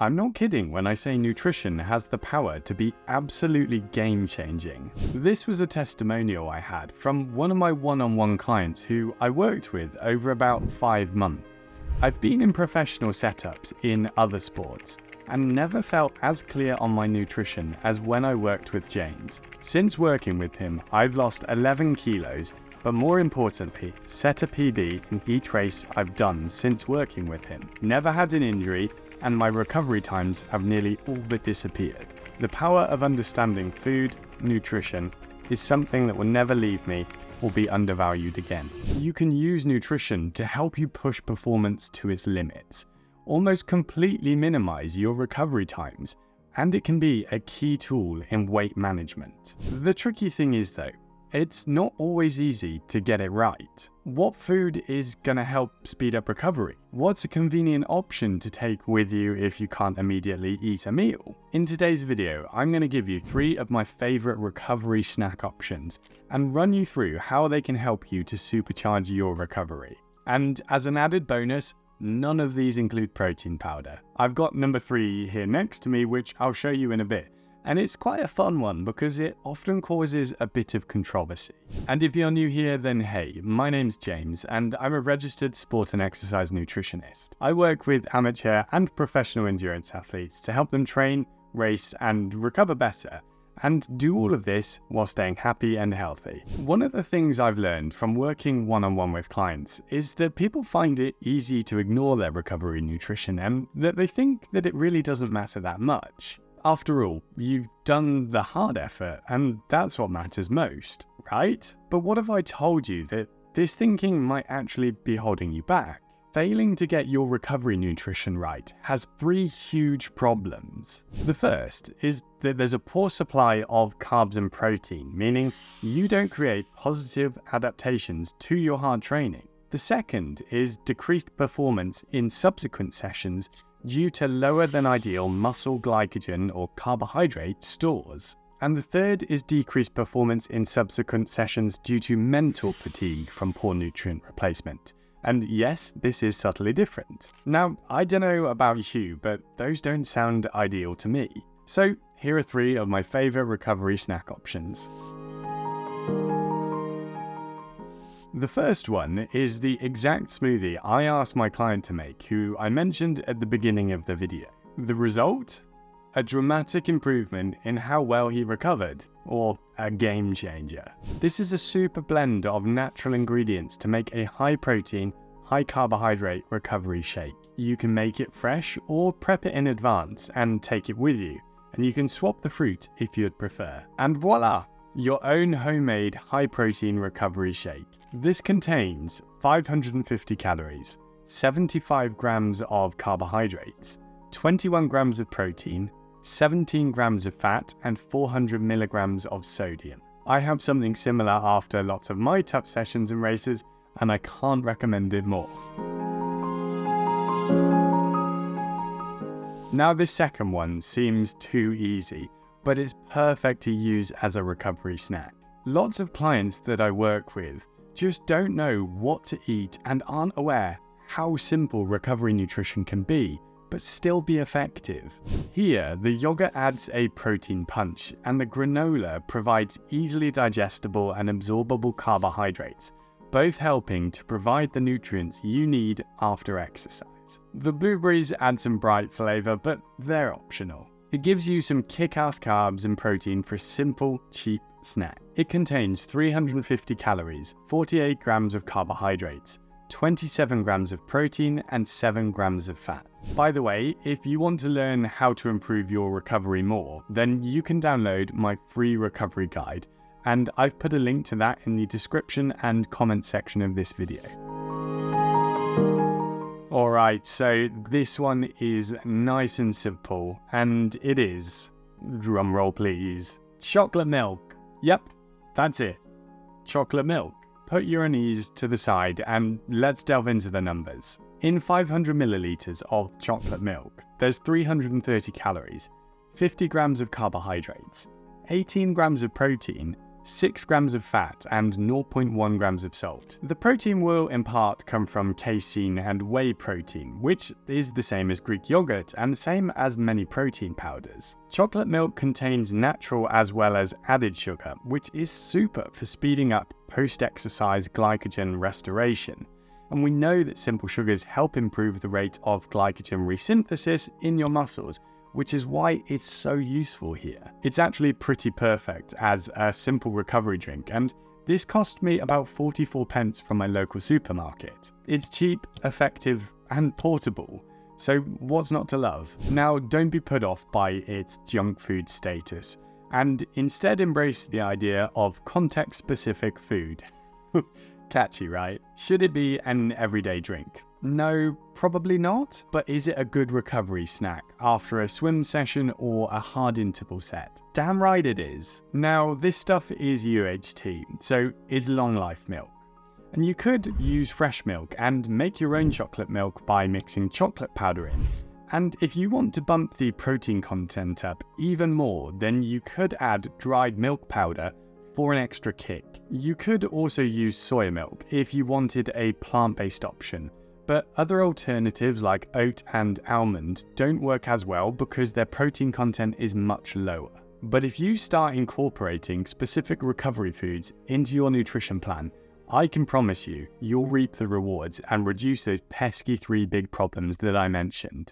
I'm not kidding when I say nutrition has the power to be absolutely game-changing. This was a testimonial I had from one of my one-on-one clients who I worked with over about 5 months. I've been in professional setups in other sports and never felt as clear on my nutrition as when I worked with James. Since working with him, I've lost 11 kilos, but more importantly, set a PB in each race I've done since working with him. Never had an injury, and my recovery times have nearly all but disappeared. The power of understanding food, nutrition, is something that will never leave me or be undervalued again. You can use nutrition to help you push performance to its limits, almost completely minimize your recovery times, and it can be a key tool in weight management. The tricky thing is though, it's not always easy to get it right. What food is going to help speed up recovery? What's a convenient option to take with you if you can't immediately eat a meal? In today's video, I'm going to give you 3 of my favorite recovery snack options and run you through how they can help you to supercharge your recovery. And as an added bonus, none of these include protein powder. I've got number 3 here next to me, which I'll show you in a bit. And it's quite a fun one because it often causes a bit of controversy. And if you're new here, then hey, my name's James and I'm a registered sport and exercise nutritionist. I work with amateur and professional endurance athletes to help them train, race and recover better, and do all of this while staying happy and healthy. One of the things I've learned from working one-on-one with clients is that people find it easy to ignore their recovery nutrition and that they think that it really doesn't matter that much. After all, you've done the hard effort, and that's what matters most, right? But what if I told you that this thinking might actually be holding you back? Failing to get your recovery nutrition right has 3 huge problems. The first is that there's a poor supply of carbs and protein, meaning you don't create positive adaptations to your hard training. The second is decreased performance in subsequent sessions due to lower than ideal muscle glycogen or carbohydrate stores. And the third is decreased performance in subsequent sessions due to mental fatigue from poor nutrient replacement. And yes, this is subtly different. Now, I don't know about you, but those don't sound ideal to me. So here are 3 of my favorite recovery snack options. The first one is the exact smoothie I asked my client to make, who I mentioned at the beginning of the video. The result? A dramatic improvement in how well he recovered, or a game changer. This is a super blend of natural ingredients to make a high protein, high carbohydrate recovery shake. You can make it fresh or prep it in advance and take it with you, and you can swap the fruit if you'd prefer. And voila! Your own homemade high protein recovery shake. This contains 550 calories, 75 grams of carbohydrates, 21 grams of protein, 17 grams of fat, and 400 milligrams of sodium. I have something similar after lots of my tough sessions and races, and I can't recommend it more. Now this second one seems too easy, but it's perfect to use as a recovery snack. Lots of clients that I work with just don't know what to eat and aren't aware how simple recovery nutrition can be, but still be effective. Here, the yogurt adds a protein punch, and the granola provides easily digestible and absorbable carbohydrates, both helping to provide the nutrients you need after exercise. The blueberries add some bright flavor, but they're optional. It gives you some kick-ass carbs and protein for a simple, cheap snack. It contains 350 calories, 48 grams of carbohydrates, 27 grams of protein, and 7 grams of fat. By the way, if you want to learn how to improve your recovery more, then you can download my free recovery guide, and I've put a link to that in the description and comment section of this video. Alright, so this one is nice and simple, and it is, drumroll please, chocolate milk. Yep, that's it, chocolate milk. Put your knees to the side and let's delve into the numbers. In 500 milliliters of chocolate milk, there's 330 calories, 50 grams of carbohydrates, 18 grams of protein, 6 grams of fat, and 0.1 grams of salt. The protein will in part come from casein and whey protein, which is the same as Greek yogurt and the same as many protein powders. Chocolate milk contains natural as well as added sugar, which is super for speeding up post-exercise glycogen restoration. And we know that simple sugars help improve the rate of glycogen resynthesis in your muscles, which is why it's so useful here. It's actually pretty perfect as a simple recovery drink, and this cost me about 44 pence from my local supermarket. It's cheap, effective, and portable, so what's not to love? Now, don't be put off by its junk food status, and instead embrace the idea of context-specific food. Catchy, right? Should it be an everyday drink? No, probably not. But is it a good recovery snack after a swim session or a hard interval set? Damn right it is. Now, this stuff is UHT, so it's long life milk. And you could use fresh milk and make your own chocolate milk by mixing chocolate powder in. And if you want to bump the protein content up even more, then you could add dried milk powder for an extra kick. You could also use soy milk if you wanted a plant-based option, but other alternatives like oat and almond don't work as well because their protein content is much lower. But if you start incorporating specific recovery foods into your nutrition plan, I can promise you, you'll reap the rewards and reduce those pesky 3 big problems that I mentioned.